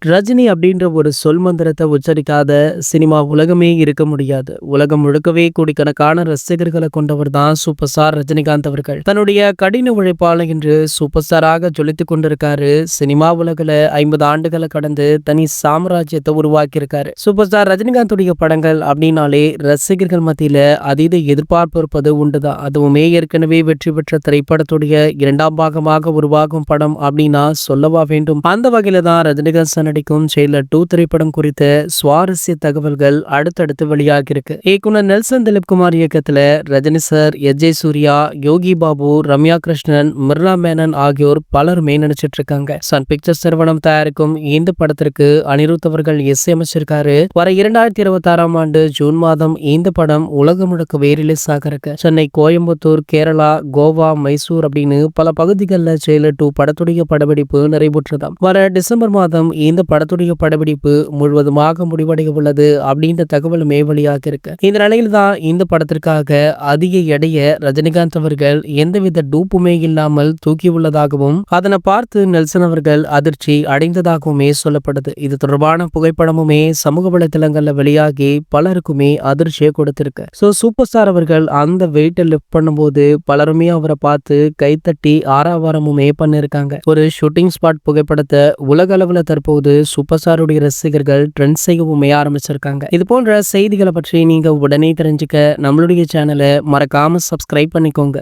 ரஜினி அப்படின்ற ஒரு சொல் மந்திரத்தை உச்சரிக்காத சினிமா உலகமே இருக்க முடியாது. உலகம் முழுக்கவே கோடிக்கணக்கான ரசிகர்களை கொண்டவர் தான் சூப்பர் ஸ்டார் ரஜினிகாந்த் அவர்கள். தன்னுடைய கடின உழைப்பால இன்று சூப்பர் ஸ்டாராக ஜொலித்துக் கொண்டிருக்காரு. சினிமா உலகில் 50 ஆண்டுகளை கடந்து தனி சாம்ராஜ்யத்தை உருவாக்கியிருக்காரு. சூப்பர் ஸ்டார் ரஜினிகாந்துடைய படங்கள் அப்படின்னாலே ரசிகர்கள் மத்தியில அதீத எதிர்பார்ப்பு இருப்பது உண்டுதான். அதுவுமே ஏற்கனவே வெற்றி பெற்ற திரைப்படத்துடைய 2ஆம் பாகமாக உருவாகும் படம் அப்படின்னா சொல்லவா வேண்டும். அந்த வகையில தான் ரஜினிகாந்த் நடிக்கும் ஜெயிலர் 2 திரைப்படம் குறித்த சுவாரஸ்ய தகவல்கள் அடுத்தடுத்து வெளியாகிருக்கு. இயக்குனர் நெல்சன் திலீப்குமார் இயக்கத்துல ரஜினி சார், எஸ்.ஜே. சூர்யா, யோகி பாபு, ரம்யா கிருஷ்ணன், மிர்னா மேனன் ஆகியோர் பலருமே நடிச்சிட்டு இருக்காங்க. சன் பிக்சர்ஸ் நிறுவனம் தயாரிக்கும் இந்த படத்திற்கு அனிருத் அவர்கள் இசையமைச்சிருக்காரு. வர 2026ஆம் ஆண்டு ஜூன் மாதம் இந்த படம் உலகம் முழுக்கவே ரிலீஸ் ஆக இருக்கு. சென்னை, கோயம்புத்தூர், கேரளா, கோவா, மைசூர் அப்படின்னு பல பகுதிகளில் ஜெயிலர் 2 படத்துடைய படப்பிடிப்பு நிறைவுற்றதாம். வர டிசம்பர் மாதம் இந்த படத்துடைய படப்பிடிப்பு முழுவதுமாக முடிவடைய உள்ளது அப்படின்ற தகவலுமே வெளியாக இருக்கு. இந்த நிலையில தான் இந்த படத்திற்காக அதிக எடைய ரஜினிகாந்த் அவர்கள் எந்தவித டூப்புமே இல்லாமல் தூக்கி உள்ளதாகவும் அதனை பார்த்து நெல்சன் அவர்கள் அதிர்ச்சி அடைந்ததாகவுமே சொல்லப்படுது. இது தொடர்பான புகைப்படமுமே சமூக வலைதளங்கள்ல வெளியாகி பலருக்குமே அதிர்ச்சியை கொடுத்திருக்கு. சூப்பர் ஸ்டார் அவர்கள் அந்த வெயிட்டை லிஃப்ட் பண்ணும்போது பலருமே அவரை பார்த்து கைத்தட்டி ஆரவாரமுமே பண்ணிருக்காங்க. ஒரு ஷூட்டிங் ஸ்பாட் புகைப்படத்தை உலக அளவுல தற்போது சூப்பர் ஸ்டாருடைய ரசிகர்கள் ட்ரெண்ட் செய்யவுமே ஆரம்பிச்சிருக்காங்க. இது போன்ற செய்திகளை பற்றி நீங்க உடனே தெரிஞ்சுக்க நம்மளுடைய சேனலை மறக்காம சப்ஸ்கிரைப் பண்ணிக்கோங்க.